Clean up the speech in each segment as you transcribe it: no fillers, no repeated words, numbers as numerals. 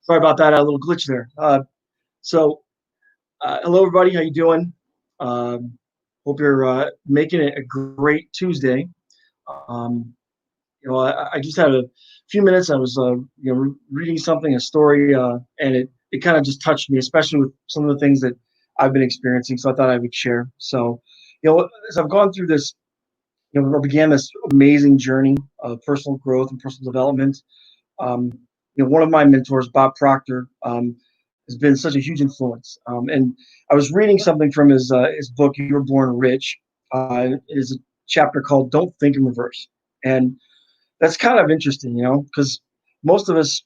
Sorry about that. I had a little glitch there. Hello everybody. How you doing? Um, Hope you're making it a great Tuesday. Um, I just had a few minutes. I was, reading something, a story, and it kind of just touched me, especially with some of the things that I've been experiencing. So I thought I would share. So, as I've gone through this, or began this amazing journey of personal growth and personal development. Um, One of my mentors, Bob Proctor, has been such a huge influence. And I was reading something from his book, "You Were Born Rich." It is a chapter called "Don't Think in Reverse," and that's kind of interesting, because most of us,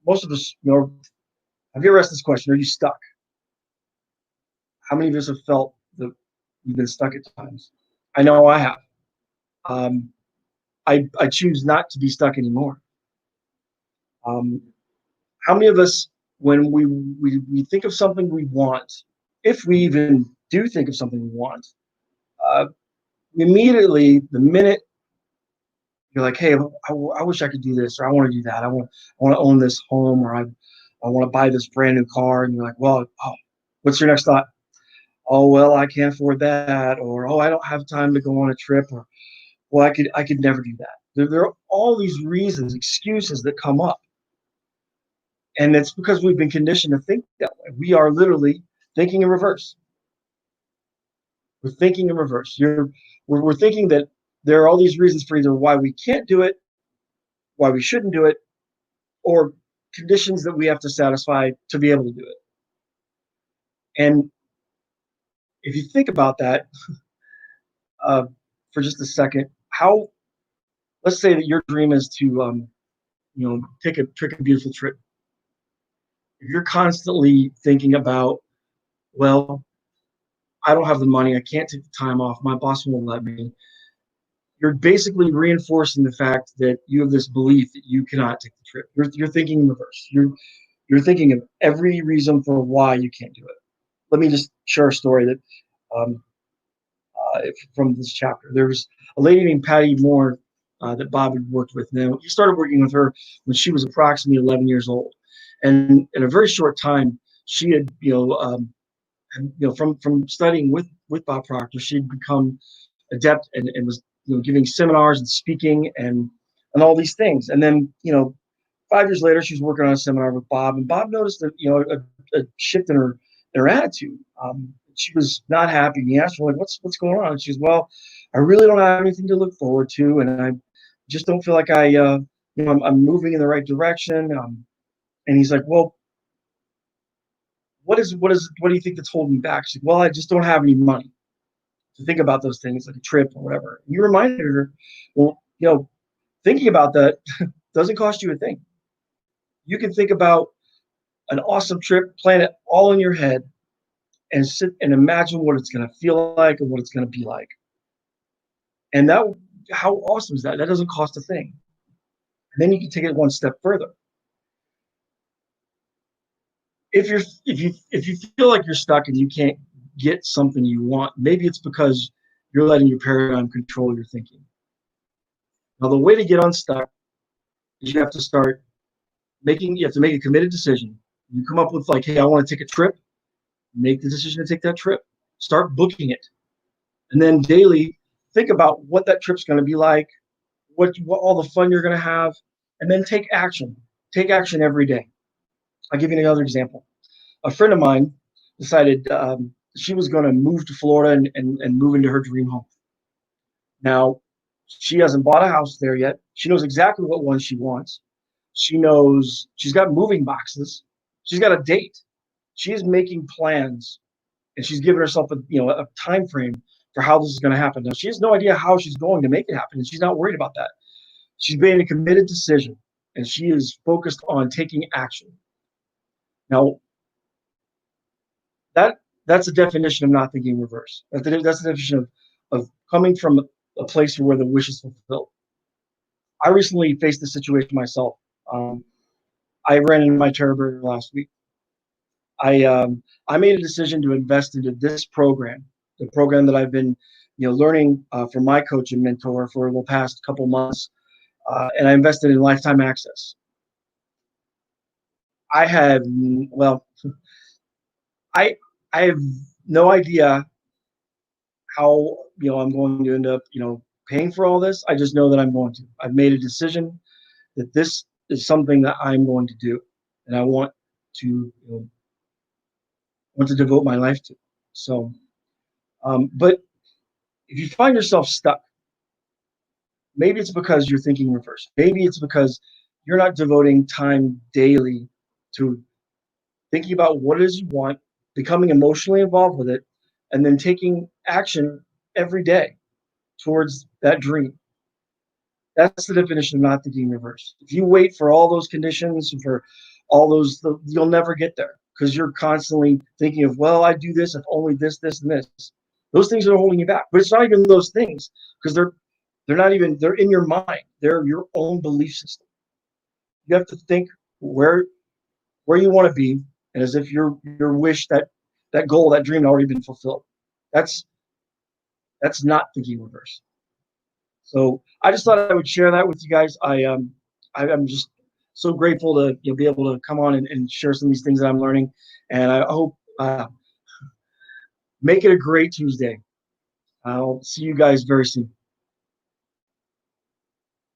most of us, have you ever asked this question? Are you stuck? How many of us have felt that you've been stuck at times? I know I have. Um, I choose not to be stuck anymore. Um, how many of us, when we think of something we want, if we even do think of something we want, uh, immediately the minute you're like, hey, I wish I could do this, or I want to do that, I want to own this home, or I want to buy this brand new car, and you're like, well, what's your next thought? Oh, well, I can't afford that, or oh, I don't have time to go on a trip, or well, I could never do that. There are all these reasons, excuses that come up. And it's because we've been conditioned to think that way. We are literally thinking in reverse. We're thinking in reverse. We're thinking that there are all these reasons for either why we can't do it, why we shouldn't do it, or conditions that we have to satisfy to be able to do it. And if you think about that uh, for just a second, how let's say that your dream is to take a beautiful trip. If you're constantly thinking about, well, I don't have the money, I can't take the time off, my boss won't let me, you're basically reinforcing the fact that you have this belief that you cannot take the trip. You're thinking in reverse. You're thinking of every reason for why you can't do it. Let me just share a story that um, from this chapter. There was a lady named Patty Moore that Bob had worked with. Now he started working with her when she was approximately 11 years old, and in a very short time, she had from studying with Bob Proctor, she had become adept and was giving seminars and speaking and all these things. And then 5 years later, she was working on a seminar with Bob, and Bob noticed that a shift in her attitude. She was not happy. And he asked her, like, what's going on? And she goes, well, I really don't have anything to look forward to, and I just don't feel like I'm moving in the right direction. And he's like, well, what do you think that's holding me back? She's like, well, I just don't have any money to think about those things like a trip or whatever. And you reminded her, well, thinking about that doesn't cost you a thing. You can think about an awesome trip, plan it all in your head, and sit and imagine what it's going to feel like and what it's going to be like. And how awesome is that? That doesn't cost a thing. And then you can take it one step further. If you feel like you're stuck and you can't get something you want, maybe it's because you're letting your paradigm control your thinking. Now, the way to get unstuck is you have to make a committed decision. You come up with, like, hey, I want to take a trip, make the decision to take that trip, start booking it. And then daily think about what that trip's going to be like, what all the fun you're going to have, and then take action. Take action every day. I'll give you another example. A friend of mine decided she was going to move to Florida and move into her dream home. Now, she hasn't bought a house there yet. She knows exactly what one she wants. She knows she's got moving boxes. She's got a date. She is making plans, and she's given herself a time frame for how this is going to happen. Now, she has no idea how she's going to make it happen, and she's not worried about that. She's made a committed decision, and she is focused on taking action. Now, that's the definition of not thinking reverse. That's the definition of coming from a place where the wish is fulfilled. I recently faced this situation myself. I ran into my terrible last week. I made a decision to invest into this program, the program that I've been learning from my coach and mentor for the past couple months, and I invested in lifetime access. I had well, I I have no idea how I'm going to end up paying for all this. I just know that I'm going to. I've made a decision that this is something that I'm going to do, and I want to devote my life to. So, but if you find yourself stuck, maybe it's because you're thinking reverse. Maybe it's because you're not devoting time daily to thinking about what it is you want, becoming emotionally involved with it, and then taking action every day towards that dream. That's the definition of not thinking reverse. If you wait for all those conditions and for all those, you'll never get there because you're constantly thinking of, well, I do this if only this, this, and this. Those things are holding you back. But it's not even those things because they're not even they're in your mind. They're your own belief system. You have to think where you want to be, and as if your wish that goal, that dream had already been fulfilled. That's that's not thinking reverse. So I just thought I would share that with you guys. I'm just so grateful to be able to come on and share some of these things that I'm learning, and I hope make it a great Tuesday. I'll see you guys very soon.